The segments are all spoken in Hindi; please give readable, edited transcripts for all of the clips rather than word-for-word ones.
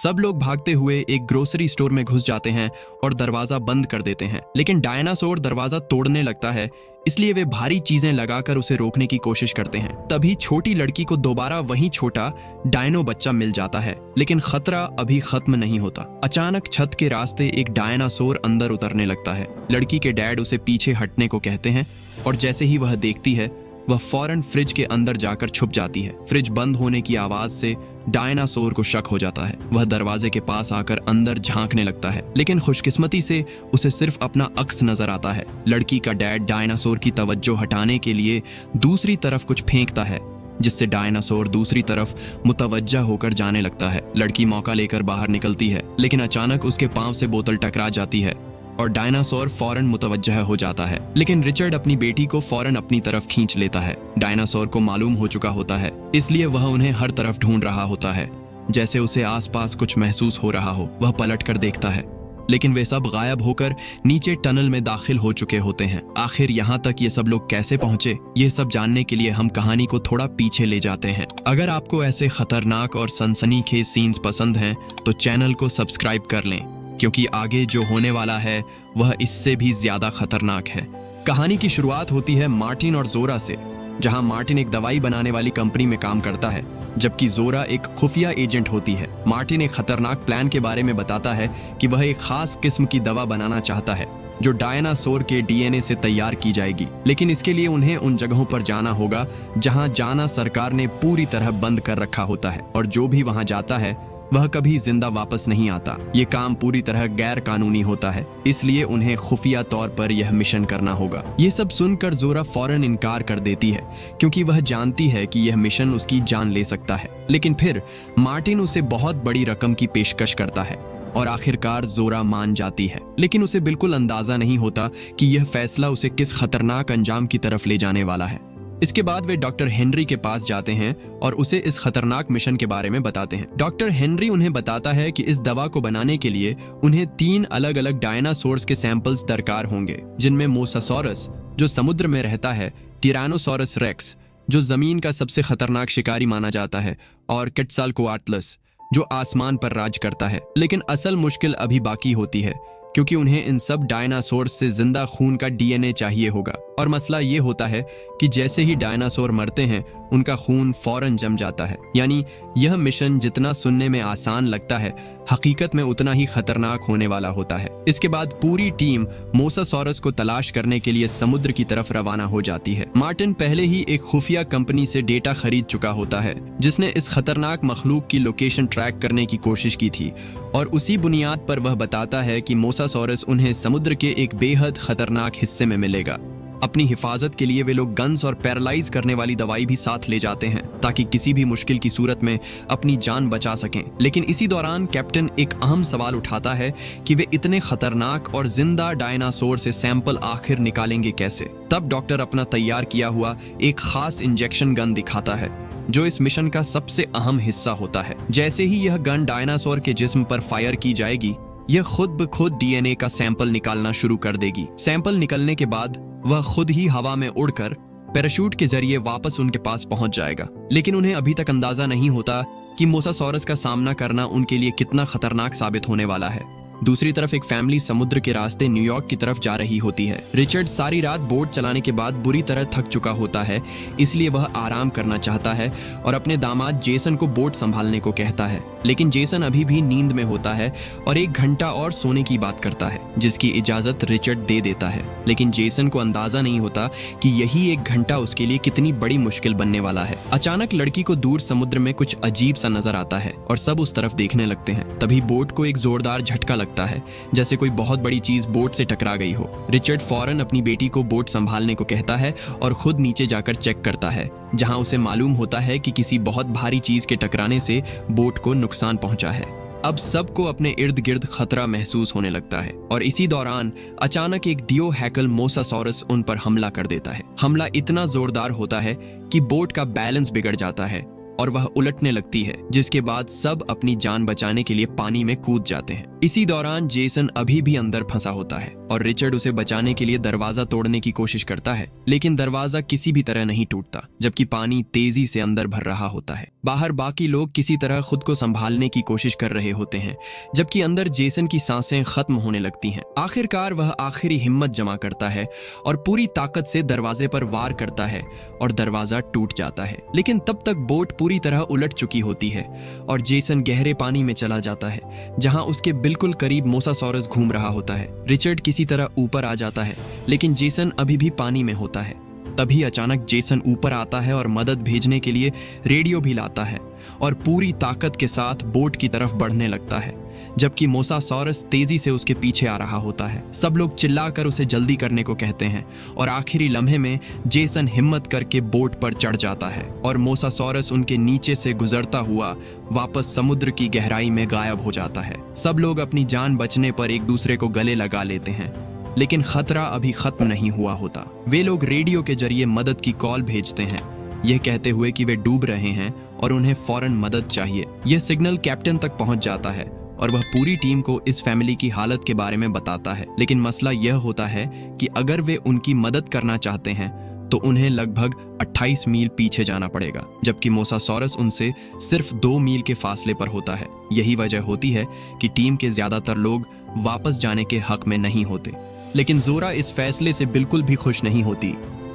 सब लोग भागते हुए एक ग्रोसरी स्टोर में घुस जाते हैं और दरवाजा बंद कर देते हैं, लेकिन डायनासोर दरवाजा तोड़ने लगता है, इसलिए वे भारी चीजें लगाकर उसे रोकने की कोशिश करते हैं। तभी छोटी लड़की को दोबारा वही छोटा डायनो बच्चा मिल जाता है, लेकिन खतरा अभी खत्म नहीं होता। अचानक छत के रास्ते एक डायनासोर अंदर उतरने लगता है। लड़की के डैड उसे पीछे हटने को कहते हैं और जैसे ही वह देखती है वह फौरन फ्रिज के अंदर जाकर छुप जाती है। फ्रिज बंद होने की आवाज से डायनासोर को शक हो जाता है। वह दरवाजे के पास आकर अंदर झांकने लगता है, लेकिन खुशकिस्मती से उसे सिर्फ अपना अक्स नजर आता है। लड़की का डैड डायनासोर की तवज्जो हटाने के लिए दूसरी तरफ कुछ फेंकता है, जिससे डायनासोर दूसरी तरफ मुतवज्जा होकर जाने लगता है। लड़की मौका लेकर बाहर निकलती है, लेकिन अचानक उसके पांव से बोतल टकरा जाती है और डायनासोर फौरन मुतवज्जह हो जाता है। लेकिन रिचर्ड अपनी बेटी को फौरन अपनी तरफ खींच लेता है। डायनासोर को मालूम हो चुका होता है, इसलिए वह उन्हें हर तरफ ढूंढ रहा होता है। जैसे उसे आसपास कुछ महसूस हो रहा हो, वह पलट कर देखता है, लेकिन वे सब गायब होकर नीचे टनल में दाखिल हो चुके होते हैं। आखिर यहाँ तक ये सब लोग कैसे पहुंचे, ये सब जानने के लिए हम कहानी को थोड़ा पीछे ले जाते हैं। अगर आपको ऐसे खतरनाक और सनसनीखेज सीन्स पसंद हैं तो चैनल को सब्सक्राइब कर लें, क्योंकि आगे जो होने वाला है वह इससे भी ज्यादा खतरनाक है। कहानी की शुरुआत होती है मार्टिन और जोरा से, जहां मार्टिन एक दवाई बनाने वाली कंपनी में काम करता है, जबकि जोरा एक खुफिया एजेंट होती है। मार्टिन एक खतरनाक प्लान के बारे में बताता है कि वह एक खास किस्म की दवा बनाना चाहता है जो डायनासोर के डीएनए से तैयार की जाएगी, लेकिन इसके लिए उन्हें उन जगहों पर जाना होगा जहां जाना सरकार ने पूरी तरह बंद कर रखा होता है, और जो भी वहां जाता है वह कभी जिंदा वापस नहीं आता। ये काम पूरी तरह गैर कानूनी होता है, इसलिए उन्हें खुफिया तौर पर यह मिशन करना होगा। ये सब सुनकर जोरा फौरन इनकार कर देती है, क्योंकि वह जानती है कि यह मिशन उसकी जान ले सकता है। लेकिन फिर मार्टिन उसे बहुत बड़ी रकम की पेशकश करता है और आखिरकार जोरा मान जाती है, लेकिन उसे बिल्कुल अंदाजा नहीं होता कि यह फैसला उसे किस खतरनाक अंजाम की तरफ ले जाने वाला है। इसके बाद वे डॉक्टर हेनरी के पास जाते हैं और उसे इस खतरनाक मिशन के बारे में बताते हैं। डॉक्टर हेनरी उन्हें बताता है कि इस दवा को बनाने के लिए उन्हें 3 अलग अलग डायनासोर्स के सैंपल्स दरकार होंगे, जिनमें मोसासॉरस जो समुद्र में रहता है, टिरानोसॉरस रेक्स जो जमीन का सबसे खतरनाक शिकारी माना जाता है, और क्वेट्ज़ालकोआत्लस जो आसमान पर राज करता है। लेकिन असल मुश्किल अभी बाकी होती है, क्योंकि उन्हें इन सब डायनासोर से जिंदा खून का डीएनए चाहिए होगा। और मसला ये होता है कि जैसे ही डायनासोर मरते हैं उनका खून फौरन जम जाता है। यानी यह मिशन जितना सुनने में आसान लगता है, हकीकत में उतना ही खतरनाक होने वाला होता है। इसके बाद पूरी टीम मोसासॉरस को तलाश करने के लिए समुद्र की तरफ रवाना हो जाती है। मार्टिन पहले ही एक खुफिया कंपनी से डेटा खरीद चुका होता है, जिसने इस खतरनाक मखलूक की लोकेशन ट्रैक करने की कोशिश की थी, और उसी बुनियाद पर वह बताता है कि मोसासॉरस उन्हें समुद्र के एक बेहद खतरनाक हिस्से में मिलेगा। अपनी हिफाजत के लिए वे लोग गन्स और पैरालाइज करने वाली दवाई भी साथ ले जाते हैं, ताकि किसी भी मुश्किल की सूरत में अपनी जान बचा सकें। लेकिन इसी दौरान कैप्टन एक अहम सवाल उठाता है कि वे इतने खतरनाक और जिंदा डायनासोर से सैंपल आखिर निकालेंगे कैसे। तब डॉक्टर अपना तैयार किया हुआ एक खास इंजेक्शन गन दिखाता है, जो इस मिशन का सबसे अहम हिस्सा होता है। जैसे ही यह गन डायनासोर के जिस्म पर फायर की जाएगी, यह खुद ब खुद डीएनए का सैंपल निकालना शुरू कर देगी। सैंपल निकलने के बाद वह खुद ही हवा में उड़कर पैराशूट के जरिए वापस उनके पास पहुंच जाएगा। लेकिन उन्हें अभी तक अंदाजा नहीं होता कि मोसासॉरस का सामना करना उनके लिए कितना खतरनाक साबित होने वाला है। दूसरी तरफ एक फैमिली समुद्र के रास्ते न्यूयॉर्क की तरफ जा रही होती है। रिचर्ड सारी रात बोट चलाने के बाद बुरी तरह थक चुका होता है, इसलिए वह आराम करना चाहता है और अपने दामाद जेसन को बोट संभालने को कहता है। लेकिन जेसन अभी भी नींद में होता है और 1 घंटा और सोने की बात करता है, जिसकी इजाजत रिचर्ड दे देता है। लेकिन जेसन को अंदाजा नहीं होता कि यही 1 घंटा उसके लिए कितनी बड़ी मुश्किल बनने वाला है। अचानक लड़की को दूर समुद्र में कुछ अजीब सा नजर आता है और सब उस तरफ देखने लगते हैं। तभी बोट को एक जोरदार झटका लगता है, जैसे कोई बहुत बड़ी चीज बोट से टकरा गई हो। रिचर्ड फौरन अपनी बेटी को बोट संभालने को कहता है और खुद नीचे जाकर चेक करता है, जहां उसे मालूम होता है कि किसी बहुत भारी चीज के टकराने से बोट को नुकसान पहुंचा है। अब सबको अपने इर्द गिर्द खतरा महसूस होने लगता है, और इसी दौरान अचानक एक डियोहेकल मोसासॉरस उन पर हमला कर देता है। हमला इतना जोरदार होता है कि बोट का बैलेंस बिगड़ जाता है और वह उलटने लगती है, जिसके बाद सब अपनी जान बचाने के लिए पानी में कूद जाते हैं। इसी दौरान जेसन अभी भी अंदर फंसा होता है और रिचर्ड उसे बचाने के लिए दरवाजा तोड़ने की कोशिश करता है, लेकिन दरवाजा किसी भी तरह नहीं टूटता, जबकि पानी तेजी से अंदर भर रहा होता है। बाहर बाकी लोग किसी तरह खुद को संभालने की कोशिश कर रहे होते हैं, जबकि अंदर जेसन की सांसें खत्म होने लगती हैं। आखिरकार वह आखिरी हिम्मत जमा करता है और पूरी ताकत से दरवाजे पर वार करता है और दरवाजा टूट जाता है। लेकिन तब तक बोट पूरी तरह उलट चुकी होती है और जेसन गहरे पानी में चला जाता है, जहां उसके बिल्कुल करीब मोसासॉरस घूम रहा होता है। रिचर्ड किसी तरह ऊपर आ जाता है, लेकिन जेसन अभी भी पानी में होता है। तभी अचानक जेसन ऊपर आता है और मदद भेजने के लिए रेडियो भी लाता है और पूरी ताकत के साथ बोट की तरफ बढ़ने लगता है, जबकि मोसासॉरस तेजी से उसके पीछे आ रहा होता है। सब लोग चिल्लाकर उसे जल्दी करने को कहते हैं और आखिरी लम्हे में जेसन हिम्मत करके बोट पर चढ़ जाता है और मोसासॉरस उनके नीचे से गुजरता हुआ वापस समुद्र की गहराई में गायब हो जाता है। सब लोग अपनी जान बचने पर एक दूसरे को गले लगा लेते हैं, लेकिन खतरा अभी खत्म नहीं हुआ होता। वे लोग रेडियो के जरिए मदद की कॉल भेजते हैं, यह कहते हुए कि वे डूब रहे हैं और उन्हें फौरन मदद चाहिए। यह सिग्नल कैप्टन तक पहुंच जाता है और वह पूरी टीम को इस फैमिली की हालत के बारे में बताता है। लेकिन मसला यह होता है कि अगर वे उनकी मदद करना चाहते हैं तो उन्हें लगभग 28 मील पीछे जाना पड़ेगा, जबकि मोसासॉरस उनसे सिर्फ 2 मील के फासले पर होता है। यही वजह होती है कि टीम के ज्यादातर लोग वापस जाने के हक में नहीं होते। लेकिन जोरा इस फैसले से बिल्कुल भी खुश नहीं होती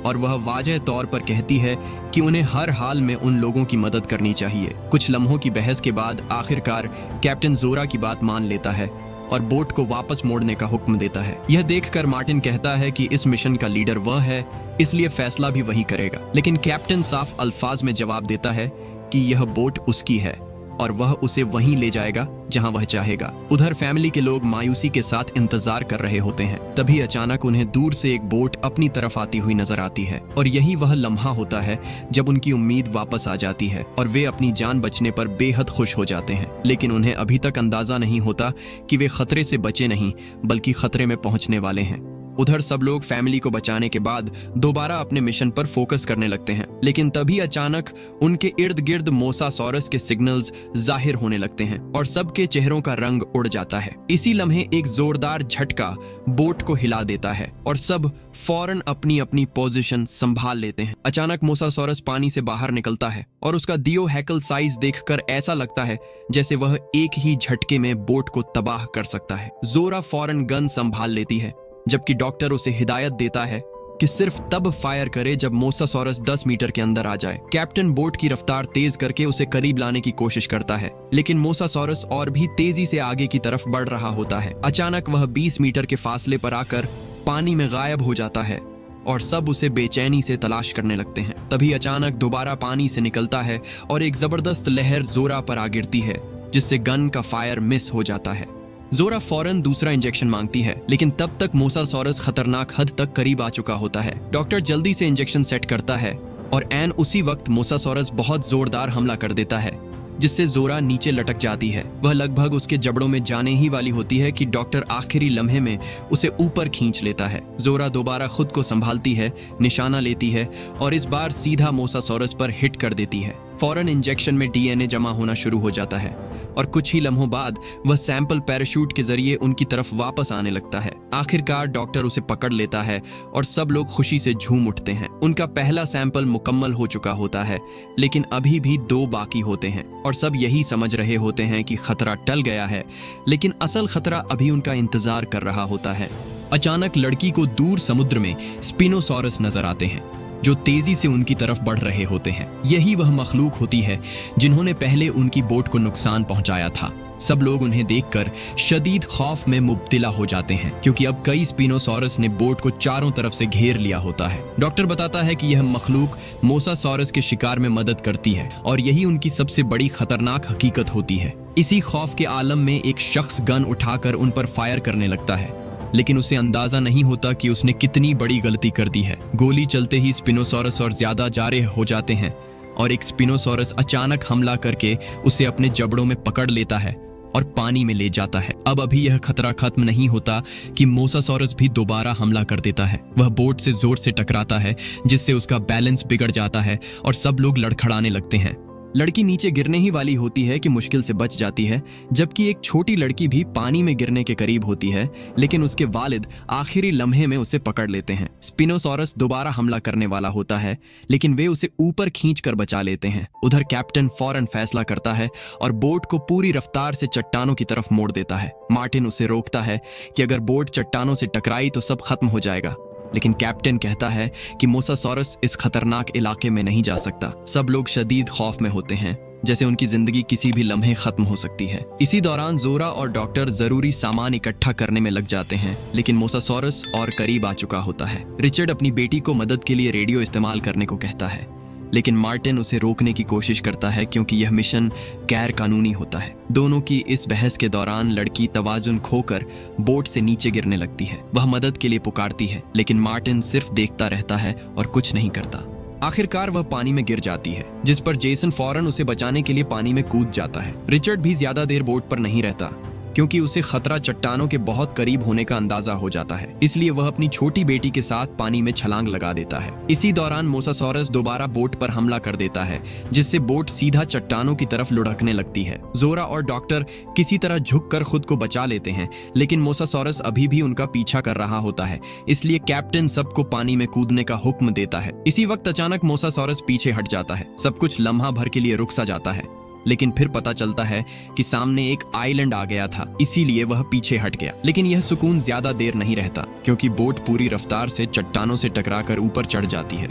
और वह वाज़ेह तौर पर कहती है कि उन्हें हर हाल में उन लोगों की मदद करनी चाहिए। कुछ लम्हों की बहस के बाद आखिरकार कैप्टन जोरा की बात मान लेता है और बोट को वापस मोड़ने का हुक्म देता है। यह देखकर मार्टिन कहता है कि इस मिशन का लीडर वह है, इसलिए फैसला भी वही करेगा। लेकिन कैप्टन साफ अल्फाज में जवाब देता है कि यह बोट उसकी है और वह उसे वहीं ले जाएगा जहां वह चाहेगा। उधर फैमिली के लोग मायूसी के साथ इंतजार कर रहे होते हैं। तभी अचानक उन्हें दूर से एक बोट अपनी तरफ आती हुई नजर आती है और यही वह लम्हा होता है जब उनकी उम्मीद वापस आ जाती है और वे अपनी जान बचने पर बेहद खुश हो जाते हैं। लेकिन उन्हें अभी तक अंदाजा नहीं होता कि वे खतरे से बचे नहीं बल्कि खतरे में पहुंचने वाले हैं। उधर सब लोग फैमिली को बचाने के बाद दोबारा अपने मिशन पर फोकस करने लगते हैं, लेकिन तभी अचानक उनके इर्द गिर्द मोसासॉरस के सिग्नल्स जाहिर होने लगते हैं और सबके चेहरों का रंग उड़ जाता है। इसी लम्हे एक जोरदार झटका बोट को हिला देता है और सब फौरन अपनी अपनी पोजीशन संभाल लेते हैं। अचानक मोसासॉरस पानी से बाहर निकलता है और उसका दियोहेकल साइज देखकर ऐसा लगता है जैसे वह एक ही झटके में बोट को तबाह कर सकता है। जोरा फौरन गन संभाल लेती है, जबकि डॉक्टर उसे हिदायत देता है कि सिर्फ तब फायर करे जब मोसासॉरस 10 मीटर के अंदर आ जाए। कैप्टन बोट की रफ्तार तेज करके उसे करीब लाने की कोशिश करता है, लेकिन मोसासॉरस और भी तेजी से आगे की तरफ बढ़ रहा होता है। अचानक वह 20 मीटर के फासले पर आकर पानी में गायब हो जाता है और सब उसे बेचैनी से तलाश करने लगते हैं। तभी अचानक दोबारा पानी से निकलता है और एक जबरदस्त लहर जोरा पर आ गिरती है, जिससे गन का फायर मिस हो जाता है। जोरा फौरन दूसरा इंजेक्शन मांगती है, लेकिन तब तक मोसासॉरस खतरनाक हद तक करीब आ चुका होता है। डॉक्टर जल्दी से इंजेक्शन सेट करता है और एन उसी वक्त मोसासॉरस बहुत जोरदार हमला कर देता है, जिससे जोरा नीचे लटक जाती है। वह लगभग उसके जबड़ों में जाने ही वाली होती है कि डॉक्टर आखिरी लम्हे में उसे ऊपर खींच लेता है। जोरा दोबारा खुद को संभालती है, निशाना लेती है और इस बार सीधा मोसासॉरस पर हिट कर देती है। फौरन इंजेक्शन में डीएनए जमा होना शुरू हो जाता है और कुछ ही लम्हों बाद वह सैंपल पैराशूट के जरिए उनकी तरफ वापस आने लगता है। आखिरकार डॉक्टर उसे पकड़ लेता है और सब लोग खुशी से झूम उठते हैं। उनका पहला सैंपल मुकम्मल हो चुका होता है, लेकिन अभी भी 2 बाकी होते हैं और सब यही समझ रहे होते हैं कि खतरा टल गया है, लेकिन असल खतरा अभी उनका इंतजार कर रहा होता है। अचानक लड़की को दूर समुद्र में स्पिनोसॉरस नजर आते हैं, जो तेजी से उनकी तरफ बढ़ रहे होते हैं। यही वह मखलूक होती है जिन्होंने पहले उनकी बोट को नुकसान पहुंचाया था। सब लोग उन्हें देखकर शदीद खौफ में मुब्तिला हो जाते हैं, क्योंकि अब कई स्पिनोसॉरस ने बोट को चारों तरफ से घेर लिया होता है। डॉक्टर बताता है कि यह मखलूक मोसासॉरस के शिकार में मदद करती है और यही उनकी सबसे बड़ी खतरनाक हकीकत होती है। इसी खौफ के आलम में एक शख्स गन उठाकर उन पर फायर करने लगता है, लेकिन उसे अंदाजा नहीं होता कि उसने कितनी बड़ी गलती कर दी है। गोली चलते ही स्पिनोसॉरस और ज्यादा जारे हो जाते हैं और एक स्पिनोसॉरस अचानक हमला करके उसे अपने जबड़ों में पकड़ लेता है और पानी में ले जाता है। अब अभी यह खतरा खत्म नहीं होता कि मोसासॉरस भी दोबारा हमला कर देता है। वह बोट से जोर से टकराता है, जिससे उसका बैलेंस बिगड़ जाता है और सब लोग लड़खड़ाने लगते हैं। लड़की नीचे गिरने ही वाली होती है कि मुश्किल से बच जाती है, जबकि एक छोटी लड़की भी पानी में गिरने के करीब होती है, लेकिन उसके वालिद आखिरी लम्हे में उसे पकड़ लेते हैं। स्पिनोसॉरस दोबारा हमला करने वाला होता है, लेकिन वे उसे ऊपर खींचकर बचा लेते हैं। उधर कैप्टन फौरन फैसला करता है और बोट को पूरी रफ्तार से चट्टानों की तरफ मोड़ देता है। मार्टिन उसे रोकता है कि अगर बोट चट्टानों से टकराई तो सब खत्म हो जाएगा, लेकिन कैप्टन कहता है कि मोसासॉरस इस खतरनाक इलाके में नहीं जा सकता। सब लोग शदीद खौफ में होते हैं, जैसे उनकी जिंदगी किसी भी लम्हे खत्म हो सकती है। इसी दौरान जोरा और डॉक्टर जरूरी सामान इकट्ठा करने में लग जाते हैं, लेकिन मोसासॉरस और करीब आ चुका होता है। रिचर्ड अपनी बेटी को मदद के लिए रेडियो इस्तेमाल करने को कहता है, लेकिन मार्टिन उसे रोकने की कोशिश करता है क्योंकि यह मिशन गैर कानूनी होता है। दोनों की इस बहस के दौरान लड़की तवाजुन खोकर बोट से नीचे गिरने लगती है। वह मदद के लिए पुकारती है, लेकिन मार्टिन सिर्फ देखता रहता है और कुछ नहीं करता। आखिरकार वह पानी में गिर जाती है, जिस पर जेसन फौरन उसे बचाने के लिए पानी में कूद जाता है। रिचर्ड भी ज्यादा देर बोट पर नहीं रहता क्योंकि उसे खतरा चट्टानों के बहुत करीब होने का अंदाजा हो जाता है, इसलिए वह अपनी छोटी बेटी के साथ पानी में छलांग लगा देता है। इसी दौरान मोसासॉरस दोबारा बोट पर हमला कर देता है, जिससे बोट सीधा चट्टानों की तरफ लुढ़कने लगती है। जोरा और डॉक्टर किसी तरह झुककर खुद को बचा लेते हैं, लेकिन मोसासॉरस अभी भी उनका पीछा कर रहा होता है, इसलिए कैप्टन सबको पानी में कूदने का हुक्म देता है। इसी वक्त अचानक मोसासॉरस पीछे हट जाता है। सब कुछ लम्हा भर के लिए रुक सा जाता है, लेकिन फिर पता चलता है कि सामने एक आइलैंड आ गया था, इसीलिए वह पीछे हट गया। लेकिन यह सुकून ज्यादा देर नहीं रहता, क्योंकि बोट पूरी रफ्तार से चट्टानों से टकराकर ऊपर चढ़ जाती है।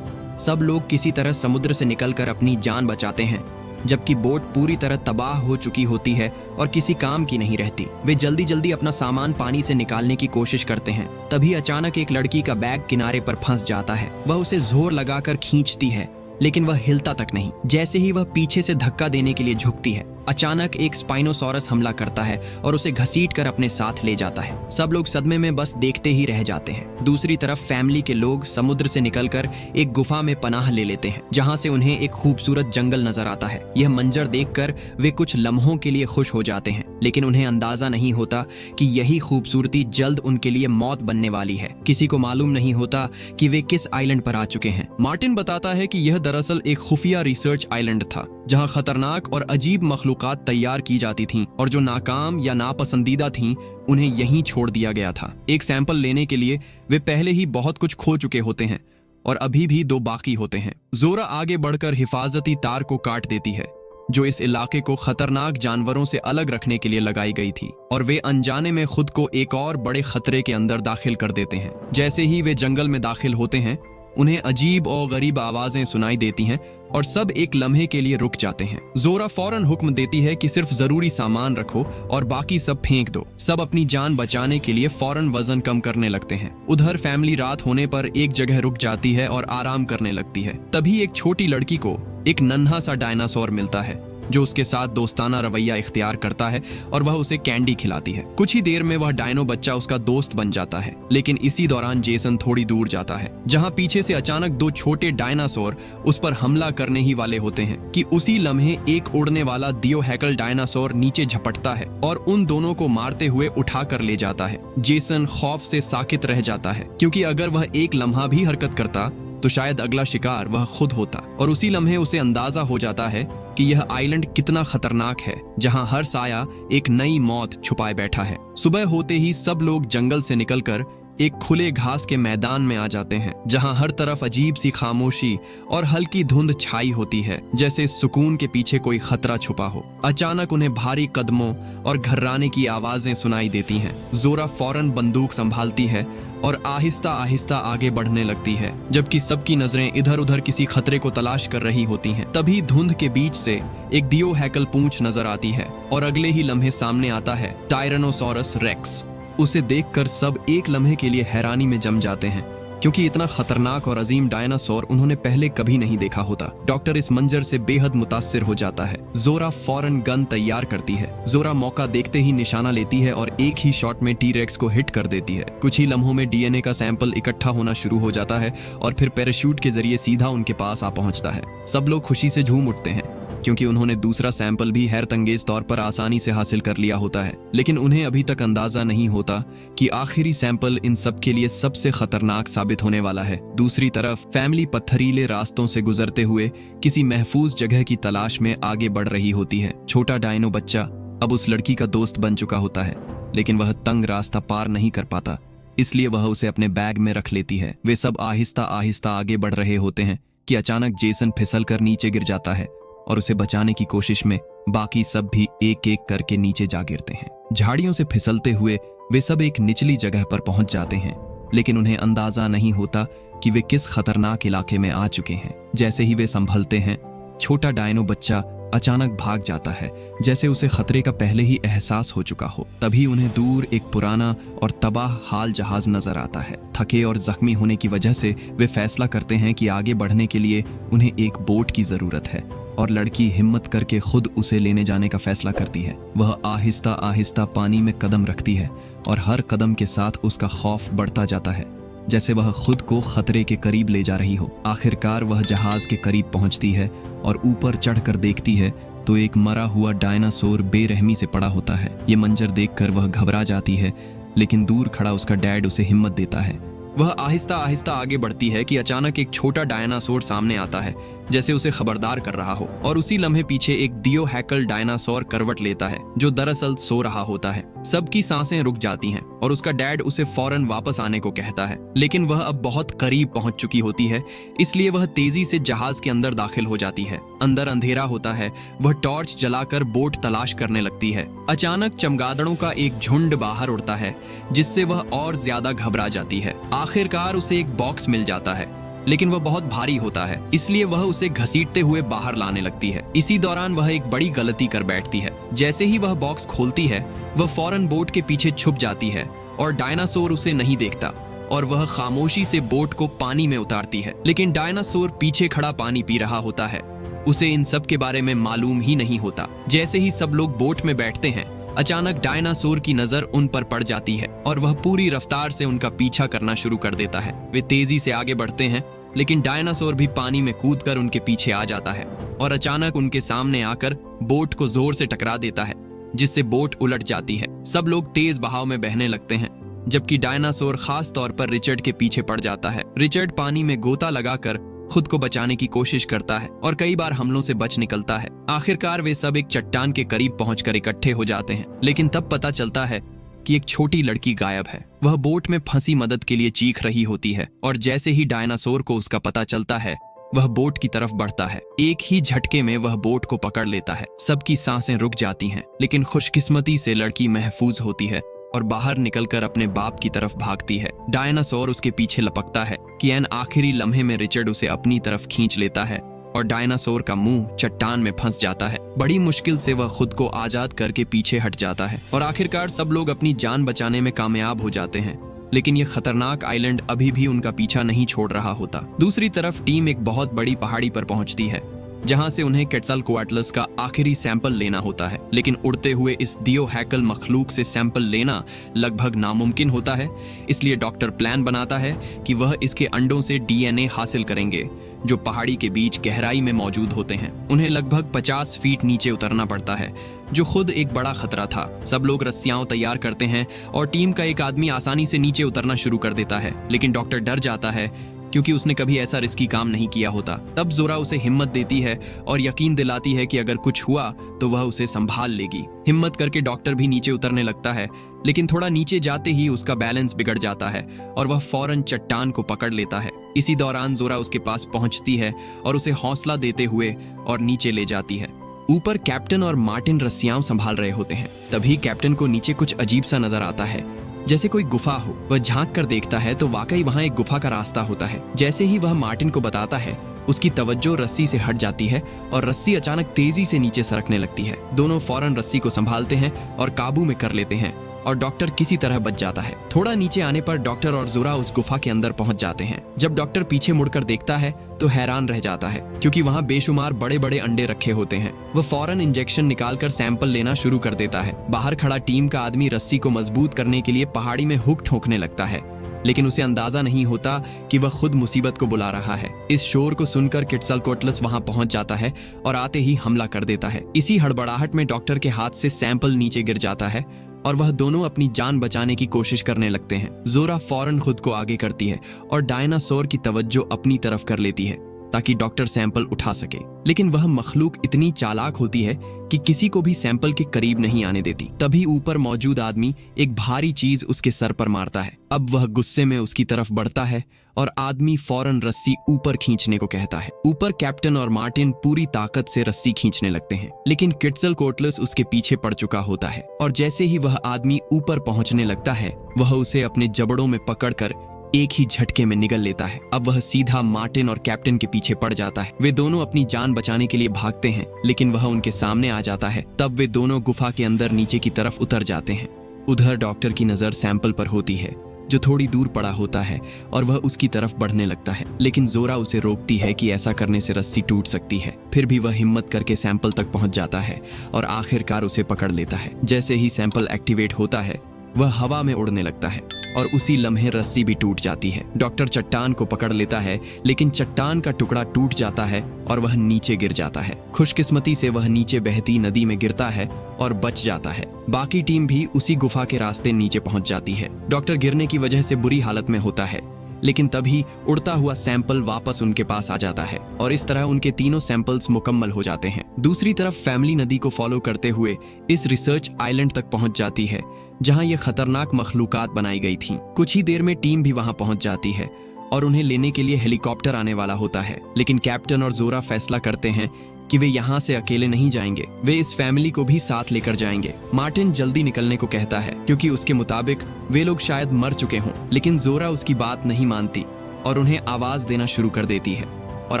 सब लोग किसी तरह समुद्र से निकलकर अपनी जान बचाते हैं, जबकि बोट पूरी तरह तबाह हो चुकी होती है और किसी काम की नहीं रहती। वे जल्दी जल्दी अपना सामान पानी से निकालने की कोशिश करते हैं। तभी अचानक एक लड़की का बैग किनारे पर फंस जाता है। वह उसे जोर लगाकर खींचती है, लेकिन वह हिलता तक नहीं। जैसे ही वह पीछे से धक्का देने के लिए झुकती है, अचानक एक स्पाइनोसॉरस हमला करता है और उसे घसीटकर अपने साथ ले जाता है। सब लोग सदमे में बस देखते ही रह जाते हैं। दूसरी तरफ फैमिली के लोग समुद्र से निकलकर एक गुफा में पनाह ले लेते हैं, जहां से उन्हें एक खूबसूरत जंगल नजर आता है। यह मंजर देखकर वे कुछ लम्हों के लिए खुश हो जाते हैं, लेकिन उन्हें अंदाजा नहीं होता कि यही खूबसूरती जल्द उनके लिए मौत बनने वाली है। किसी को मालूम नहीं होता कि वे किस आइलैंड पर आ चुके हैं। मार्टिन बताता है कि यह दरअसल एक खुफिया रिसर्च आइलैंड था, जहां खतरनाक और अजीब मखलूकात तैयार की जाती थीं और जो नाकाम या नापसंदीदा थीं उन्हें यहीं छोड़ दिया गया था। एक सैंपल लेने के लिए वे पहले ही बहुत कुछ खो चुके होते हैं और अभी भी 2 बाकी होते हैं। जोरा आगे बढ़कर हिफाजती तार को काट देती है, जो इस इलाके को खतरनाक जानवरों से अलग रखने के लिए लगाई गई थी, और वे अनजाने में खुद को एक और बड़े खतरे के अंदर दाखिल कर देते हैं। जैसे ही वे जंगल में दाखिल होते हैं, उन्हें अजीब और गरीब आवाजें सुनाई देती हैं और सब एक लम्हे के लिए रुक जाते हैं। जोरा फौरन हुक्म देती है कि सिर्फ जरूरी सामान रखो और बाकी सब फेंक दो। सब अपनी जान बचाने के लिए फौरन वजन कम करने लगते हैं। उधर फैमिली रात होने पर एक जगह रुक जाती है और आराम करने लगती है। तभी एक छोटी लड़की को एक नन्हा सा डायनासोर मिलता है, जो उसके साथ दोस्ताना रवैया इख्तियार करता है और वह उसे कैंडी खिलाती है। कुछ ही देर में वह डायनो बच्चा उसका दोस्त बन जाता है, लेकिन इसी दौरान जेसन थोड़ी दूर जाता है, जहां पीछे से अचानक 2 छोटे डायनासोर उस पर हमला करने ही वाले होते हैं कि उसी लम्हे एक उड़ने वाला दियोहैकल डायनासोर नीचे झपटता है और उन दोनों को मारते हुए उठा कर ले जाता है। जेसन खौफ से साकित रह जाता है, क्योंकि अगर वह एक लम्हा भी हरकत करता तो शायद अगला शिकार वह खुद होता, और उसी लम्हे उसे अंदाजा हो जाता है कि यह आइलैंड कितना खतरनाक है, जहां हर साया एक नई मौत छुपाए बैठा है। सुबह होते ही सब लोग जंगल से निकलकर एक खुले घास के मैदान में आ जाते हैं, जहां हर तरफ अजीब सी खामोशी और हल्की धुंध छाई होती है, जैसे सुकून के पीछे कोई खतरा छुपा हो। अचानक उन्हें भारी कदमों और घर्राने की आवाजें सुनाई देती हैं। जोरा फौरन बंदूक संभालती है और आहिस्ता आहिस्ता आगे बढ़ने लगती है, जबकि सबकी नजरें इधर उधर किसी खतरे को तलाश कर रही होती हैं। तभी धुंध के बीच से एक दियोहैकल पूंछ नजर आती है और अगले ही लम्हे सामने आता है टायरानोसॉरस रेक्स। उसे देखकर सब एक लम्हे के लिए हैरानी में जम जाते हैं, क्योंकि इतना खतरनाक और अजीम डायनासोर उन्होंने पहले कभी नहीं देखा होता। डॉक्टर इस मंजर से बेहद मुतासिर हो जाता है। जोरा फौरन गन तैयार करती है। जोरा मौका देखते ही निशाना लेती है और एक ही शॉट में टी-रेक्स को हिट कर देती है। कुछ ही लम्हों में डीएनए का सैंपल इकट्ठा होना शुरू हो जाता है और फिर पैराशूट के जरिए सीधा उनके पास आ पहुंचता है। सब लोग खुशी से झूम उठते हैं। क्योंकि उन्होंने दूसरा सैंपल भी हैरतअंगेज तौर पर आसानी से हासिल कर लिया होता है। लेकिन उन्हें अभी तक अंदाजा नहीं होता कि आखिरी सैंपल इन सब के लिए सबसे खतरनाक साबित होने वाला है। दूसरी तरफ फैमिली पत्थरीले रास्तों से गुजरते हुए किसी महफूज जगह की तलाश में आगे बढ़ रही होती है। छोटा डायनो बच्चा अब उस लड़की का दोस्त बन चुका होता है, लेकिन वह तंग रास्ता पार नहीं कर पाता, इसलिए वह उसे अपने बैग में रख लेती है। वे सब आहिस्ता आहिस्ता आगे बढ़ रहे होते हैं कि अचानक जेसन फिसल कर नीचे गिर जाता है और उसे बचाने की कोशिश में बाकी सब भी एक एक करके नीचे जा गिरते हैं। झाड़ियों से फिसलते हुए वे सब एक निचली जगह पर पहुंच जाते हैं, लेकिन उन्हें अंदाजा नहीं होता कि वे किस खतरनाक इलाके में आ चुके हैं। जैसे ही वे संभलते हैं, छोटा डायनो बच्चा अचानक भाग जाता है, जैसे उसे खतरे का पहले ही एहसास हो चुका हो। तभी उन्हें दूर एक पुराना और तबाह हाल जहाज नजर आता है। थके और जख्मी होने की वजह से वे फैसला करते हैं कि आगे बढ़ने के लिए उन्हें एक बोट की जरूरत है, और लड़की हिम्मत करके खुद उसे लेने जाने का फैसला करती है। वह आहिस्ता आहिस्ता पानी में कदम रखती है और हर कदम के साथ उसका खौफ बढ़ता जाता है, जैसे वह खुद को खतरे के करीब ले जा रही हो। आखिरकार वह जहाज के करीब पहुंचती है और ऊपर चढ़कर देखती है तो एक मरा हुआ डायनासोर बेरहमी से पड़ा होता है। ये मंजर देखकर वह घबरा जाती है, लेकिन दूर खड़ा उसका डैड उसे हिम्मत देता है। वह आहिस्ता आहिस्ता आगे बढ़ती है कि अचानक एक छोटा डायनासोर सामने आता है, जैसे उसे खबरदार कर रहा हो, और उसी लम्हे पीछे एक दियोहैकल डायनासोर करवट लेता है, जो दरअसल सो रहा होता है। सबकी सांसें रुक जाती हैं और उसका डैड उसे फौरन वापस आने को कहता है, लेकिन वह अब बहुत करीब पहुंच चुकी होती है, इसलिए वह तेजी से जहाज के अंदर दाखिल हो जाती है। अंदर अंधेरा होता है। वह टॉर्च जलाकर बोट तलाश करने लगती है। अचानक चमगादड़ों का एक झुंड बाहर उड़ता है, जिससे वह और ज्यादा घबरा जाती है। आखिरकार उसे एक बॉक्स मिल जाता है, लेकिन वह बहुत भारी होता है, इसलिए वह उसे घसीटते हुए बाहर लाने लगती है। इसी दौरान वह एक बड़ी गलती कर बैठती है। जैसे ही वह बॉक्स खोलती है, वह फौरन बोट के पीछे छुप जाती है और डायनासोर उसे नहीं देखता, और वह खामोशी से बोट को पानी में उतारती है। लेकिन डायनासोर पीछे खड़ा पानी पी रहा होता है। उसे इन सब के बारे में मालूम ही नहीं होता। जैसे ही सब लोग बोट में बैठते हैं, अचानक डायनासोर की नजर उन पर पड़ जाती है और वह पूरी रफ्तार से उनका पीछा करना शुरू कर देता है। वे तेजी से आगे बढ़ते हैं, लेकिन डायनासोर भी पानी में कूदकर उनके पीछे आ जाता है और अचानक उनके सामने आकर बोट को जोर से टकरा देता है, जिससे बोट उलट जाती है। सब लोग तेज बहाव में बहने लगते हैं, जबकि डायनासोर खास तौर पर रिचर्ड के पीछे पड़ जाता है। रिचर्ड पानी में गोता लगाकर खुद को बचाने की कोशिश करता है और कई बार हमलों से बच निकलता है। आखिरकार वे सब एक चट्टान के करीब पहुंचकर इकट्ठे हो जाते हैं, लेकिन तब पता चलता है कि एक छोटी लड़की गायब है। वह बोट में फंसी मदद के लिए चीख रही होती है, और जैसे ही डायनासोर को उसका पता चलता है, वह बोट की तरफ बढ़ता है। एक ही झटके में वह बोट को पकड़ लेता है। सबकी सांसें रुक जाती हैं, लेकिन खुशकिस्मती से लड़की महफूज होती है और बाहर निकलकर अपने बाप की तरफ भागती है। डायनासोर उसके पीछे लपकता है कि एन आखिरी लम्हे में रिचर्ड उसे अपनी तरफ खींच लेता है और डायनासोर का मुंह चट्टान में फंस जाता है। बड़ी मुश्किल से वह खुद को आजाद करके पीछे हट जाता है और आखिरकार सब लोग अपनी जान बचाने में कामयाब हो जाते हैं। लेकिन यह खतरनाक आइलैंड अभी भी उनका पीछा नहीं छोड़ रहा होता। दूसरी तरफ टीम एक बहुत बड़ी पहाड़ी पर पहुंचती है, जहां से उन्हें क्वेटज़ालकोअट्ल का आखिरी सैंपल लेना होता है। लेकिन उड़ते हुए इस दियोहैकल मखलूक से सैंपल लेना लगभग नामुमकिन होता है, इसलिए डॉक्टर प्लान बनाता है कि वह इसके अंडों से डीएनए हासिल करेंगे, जो पहाड़ी के बीच गहराई में मौजूद होते हैं। उन्हें लगभग 50 फीट नीचे उतरना पड़ता है, जो खुद एक बड़ा खतरा था। सब लोग रस्सियां तैयार करते हैं और टीम का एक आदमी आसानी से नीचे उतरना शुरू कर देता है, लेकिन डॉक्टर डर जाता है क्योंकि उसने कभी ऐसा रिस्की काम नहीं किया होता। तब जोरा उसे हिम्मत देती है और यकीन दिलाती है कि अगर कुछ हुआ तो वह उसे संभाल लेगी। हिम्मत करके डॉक्टर भी नीचे उतरने लगता है, लेकिन थोड़ा नीचे जाते ही उसका बैलेंस बिगड़ जाता है और वह फौरन चट्टान को पकड़ लेता है। इसी दौरान जोरा उसके पास पहुंचती है और उसे हौसला देते हुए और नीचे ले जाती है। ऊपर कैप्टन और मार्टिन रस्सियां संभाल रहे होते हैं। तभी कैप्टन को नीचे कुछ अजीब सा नजर आता है, जैसे कोई गुफा हो। वह झांक कर देखता है तो वाकई वहां एक गुफा का रास्ता होता है। जैसे ही वह मार्टिन को बताता है, उसकी तवज्जो रस्सी से हट जाती है और रस्सी अचानक तेजी से नीचे सरकने लगती है। दोनों फौरन रस्सी को संभालते हैं और काबू में कर लेते हैं और डॉक्टर किसी तरह बच जाता है। थोड़ा नीचे आने पर डॉक्टर और जोरा उस गुफा के अंदर पहुंच जाते हैं। जब डॉक्टर पीछे मुड़कर देखता है तो हैरान रह जाता है, क्योंकि वहां बेशुमार बड़े बड़े अंडे रखे होते हैं। वह फौरन इंजेक्शन निकालकर सैंपल लेना शुरू कर देता है। बाहर खड़ा टीम का आदमी रस्सी को मजबूत करने के लिए पहाड़ी में हुक ठोकने लगता है, लेकिन उसे अंदाजा नहीं होता कि वह खुद मुसीबत को बुला रहा है। इस शोर को सुनकर क्विट्ज़लकोएटलिस वहां पहुंच जाता है और आते ही हमला कर देता है। इसी हड़बड़ाहट में डॉक्टर के हाथ से सैंपल नीचे गिर जाता है और वह दोनों अपनी जान बचाने की कोशिश करने लगते हैं। जोरा फौरन खुद को आगे करती है और डायनासोर की तवज्जो अपनी तरफ कर लेती है ताकि डॉक्टर सैंपल उठा सके, लेकिन वह मखलूक इतनी चालाक होती है कि किसी को भी सैंपल के करीब नहीं आने देती। तभी ऊपर मौजूद आदमी एक भारी चीज उसके सर पर मारता है। अब वह गुस्से में उसकी तरफ बढ़ता है और आदमी फौरन रस्सी ऊपर खींचने को कहता है। ऊपर कैप्टन और मार्टिन पूरी ताकत से रस्सी खींचने लगते हैं, लेकिन क्विट्ज़लकोएटलिस उसके पीछे पड़ चुका होता है और जैसे ही वह आदमी ऊपर पहुंचने लगता है वह उसे अपने जबड़ों में पकड़कर एक ही झटके में निगल लेता है। अब वह सीधा मार्टिन और कैप्टन के पीछे पड़ जाता है। वे दोनों अपनी जान बचाने के लिए भागते हैं, लेकिन वह उनके सामने आ जाता है। तब वे दोनों गुफा के अंदर नीचे की तरफ उतर जाते हैं। उधर डॉक्टर की नजर सैंपल पर होती है जो थोड़ी दूर पड़ा होता है और वह उसकी तरफ बढ़ने लगता है, लेकिन जोरा उसे रोकती है कि ऐसा करने से रस्सी टूट सकती है। फिर भी वह हिम्मत करके सैंपल तक पहुंच जाता है और आखिरकार उसे पकड़ लेता है। जैसे ही सैंपल एक्टिवेट होता है वह हवा में उड़ने लगता है और उसी लम्हे रस्सी भी टूट जाती है। डॉक्टर चट्टान को पकड़ लेता है, लेकिन चट्टान का टुकड़ा टूट जाता है और वह नीचे गिर जाता है। खुशकिस्मती से वह नीचे बहती नदी में गिरता है और बच जाता है। बाकी टीम भी उसी गुफा के रास्ते नीचे पहुंच जाती है। डॉक्टर गिरने की वजह से बुरी हालत में होता है, लेकिन तभी उड़ता हुआ सैंपल वापस उनके पास आ जाता है और इस तरह उनके तीनों सैंपल्स मुकम्मल हो जाते हैं। दूसरी तरफ फैमिली नदी को फॉलो करते हुए इस रिसर्च आइलैंड तक पहुंच जाती है जहां ये खतरनाक मखलूकात बनाई गई थीं। कुछ ही देर में टीम भी वहां पहुंच जाती है और उन्हें लेने के लिए हेलीकॉप्टर आने वाला होता है, लेकिन कैप्टन और जोरा फैसला करते हैं कि वे यहाँ से अकेले नहीं जाएंगे, वे इस फैमिली को भी साथ लेकर जाएंगे। मार्टिन जल्दी निकलने को कहता है क्योंकि उसके मुताबिक वे लोग शायद मर चुके हों, लेकिन जोरा उसकी बात नहीं मानती और उन्हें आवाज देना शुरू कर देती है और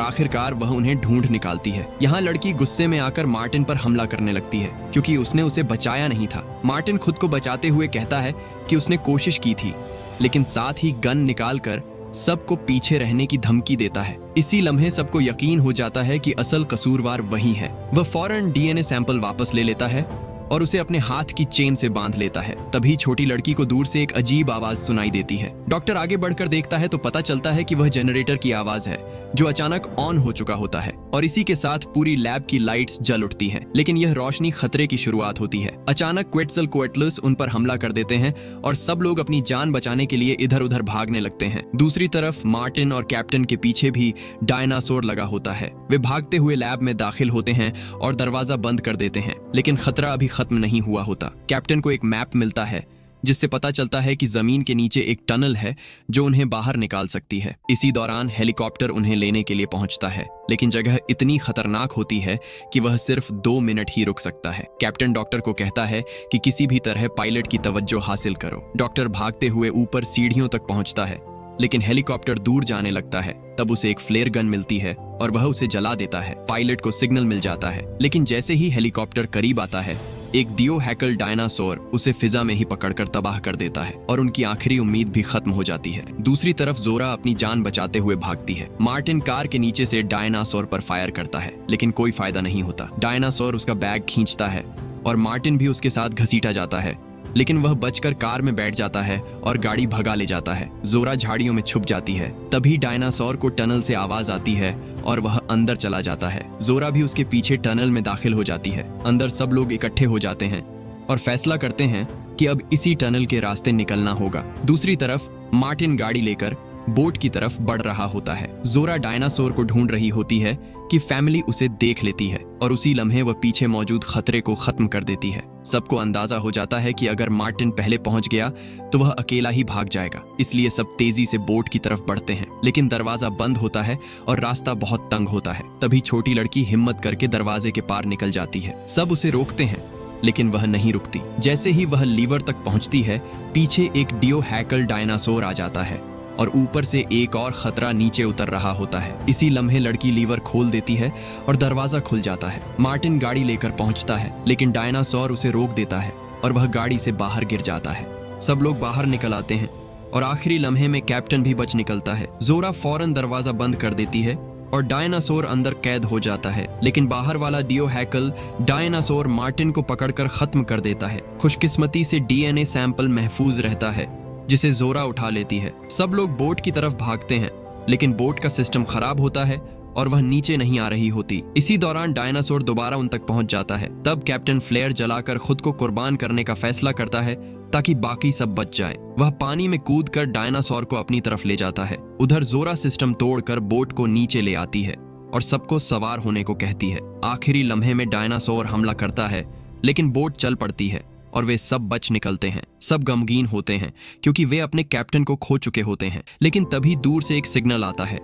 आखिरकार वह उन्हें ढूंढ निकालती है। यहाँ लड़की गुस्से में आकर मार्टिन पर हमला करने लगती है क्योंकि उसने उसे बचाया नहीं था। मार्टिन खुद को बचाते हुए कहता है कि उसने कोशिश की थी, लेकिन साथ ही गन निकालकर सबको पीछे रहने की धमकी देता है। इसी लम्हे सबको यकीन हो जाता है कि असल कसूरवार वही है। वह फौरन डीएनए सैंपल वापस ले लेता है और उसे अपने हाथ की चेन से बांध लेता है। तभी छोटी लड़की को दूर से एक अजीब आवाज सुनाई देती है। डॉक्टर आगे बढ़कर देखता है तो पता चलता है कि वह जनरेटर की आवाज है जो अचानक ऑन हो चुका होता है और इसी के साथ पूरी लैब की लाइट्स जल उठती हैं। लेकिन यह रोशनी खतरे की शुरुआत होती है। अचानक क्विट्ज़लकोएटलिस उन पर हमला कर देते हैं और सब लोग अपनी जान बचाने के लिए इधर उधर भागने लगते हैं। दूसरी तरफ मार्टिन और कैप्टन के पीछे भी डायनासोर लगा होता है। वे भागते हुए लैब में दाखिल होते हैं और दरवाजा बंद कर देते हैं, लेकिन खतरा अभी खत्म नहीं हुआ होता। कैप्टन को एक मैप मिलता है जिससे पता चलता है कि जमीन के नीचे एक टनल है जो उन्हें बाहर निकाल सकती है। इसी दौरान हेलीकॉप्टर उन्हें लेने के लिए पहुंचता है, लेकिन जगह इतनी खतरनाक होती है कि वह सिर्फ 2 मिनट ही रुक सकता है। कैप्टन डॉक्टर को कहता है कि किसी भी तरह पायलट की तवज्जो हासिल करो। डॉक्टर भागते हुए ऊपर सीढ़ियों तक पहुंचता है, लेकिन हेलीकॉप्टर दूर जाने लगता है। तब उसे एक फ्लेयर गन मिलती है और वह उसे जला देता है। पायलट को सिग्नल मिल जाता है, लेकिन जैसे ही हेलीकॉप्टर करीब आता है एक दियोहैकल डायनासोर उसे फिजा में ही पकड़कर तबाह कर देता है और उनकी आखिरी उम्मीद भी खत्म हो जाती है। दूसरी तरफ जोरा अपनी जान बचाते हुए भागती है। मार्टिन कार के नीचे से डायनासोर पर फायर करता है, लेकिन कोई फायदा नहीं होता। डायनासोर उसका बैग खींचता है और मार्टिन भी उसके साथ घसीटा जाता है, लेकिन वह बचकर कार में बैठ जाता है और गाड़ी भगा ले जाता है। जोरा झाड़ियों में छुप जाती है। तभी डायनासोर को टनल से आवाज आती है और वह अंदर चला जाता है। जोरा भी उसके पीछे टनल में दाखिल हो जाती है। अंदर सब लोग इकट्ठे हो जाते हैं और फैसला करते हैं कि अब इसी टनल के रास्ते निकलना होगा। दूसरी तरफ मार्टिन गाड़ी लेकर बोट की तरफ बढ़ रहा होता है। जोरा डायनासोर को ढूंढ रही होती है कि फैमिली उसे देख लेती है और उसी लम्हे वह पीछे मौजूद खतरे को खत्म कर देती है। सबको अंदाजा हो जाता है कि अगर मार्टिन पहले पहुंच गया तो वह अकेला ही भाग जाएगा, इसलिए सब तेजी से बोट की तरफ बढ़ते हैं, लेकिन दरवाजा बंद होता है और रास्ता बहुत तंग होता है। तभी छोटी लड़की हिम्मत करके दरवाजे के पार निकल जाती है। सब उसे रोकते हैं, लेकिन वह नहीं रुकती। जैसे ही वह लीवर तक पहुंचती है, पीछे एक दियोहैकल डायनासोर आ जाता है और ऊपर से एक और खतरा नीचे उतर रहा होता है। इसी लम्हे लड़की लीवर खोल देती है और दरवाजा खुल जाता है। मार्टिन गाड़ी लेकर पहुंचता है, लेकिन डायनासोर उसे रोक देता है और वह गाड़ी से बाहर गिर जाता है। सब लोग बाहर निकल आते हैं और आखिरी लम्हे में कैप्टन भी बच निकलता है। जोरा फौरन दरवाजा बंद कर देती है और डायनासोर अंदर कैद हो जाता है, लेकिन बाहर वाला दियोहैकल डायनासोर मार्टिन को पकड़कर खत्म कर देता है। खुशकिस्मती से डीएनए सैंपल महफूज रहता है जिसे जोरा उठा लेती है। सब लोग बोट की तरफ भागते हैं, लेकिन बोट का सिस्टम खराब होता है और वह नीचे नहीं आ रही होती। इसी दौरान डायनासोर दोबारा उन तक पहुंच जाता है। तब कैप्टन फ्लेयर जलाकर खुद को कुर्बान करने का फैसला करता है ताकि बाकी सब बच जाए। वह पानी में कूदकर डायनासोर को अपनी तरफ ले जाता है। उधर जोरा सिस्टम तोड़कर बोट को नीचे ले आती है और सबको सवार होने को कहती है। आखिरी लम्हे में डायनासोर हमला करता है, लेकिन बोट चल पड़ती है और वे सब बच निकलते हैं। सब गमगीन होते हैं क्योंकि वे अपने कैप्टन को खो चुके होते हैं। लेकिन तभी दूर से एक सिग्नल आता है।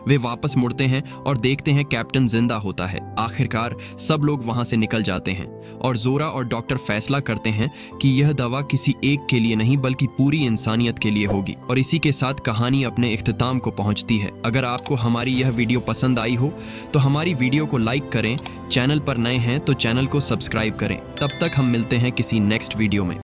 वे वापस मुड़ते हैं और देखते हैं कैप्टन जिंदा होता है। आखिरकार सब लोग वहां से निकल जाते हैं और जोरा और डॉक्टर फैसला करते हैं कि यह दवा किसी एक के लिए नहीं बल्कि पूरी इंसानियत के लिए होगी। और इसी के साथ कहानी अपने इख्तिताम को पहुंचती है। अगर आपको हमारी यह वीडियो पसंद आई हो तो हमारी वीडियो को लाइक करें, चैनल पर नए हैं तो चैनल को सब्सक्राइब करें। तब तक हम मिलते हैं किसी नेक्स्ट वीडियो में।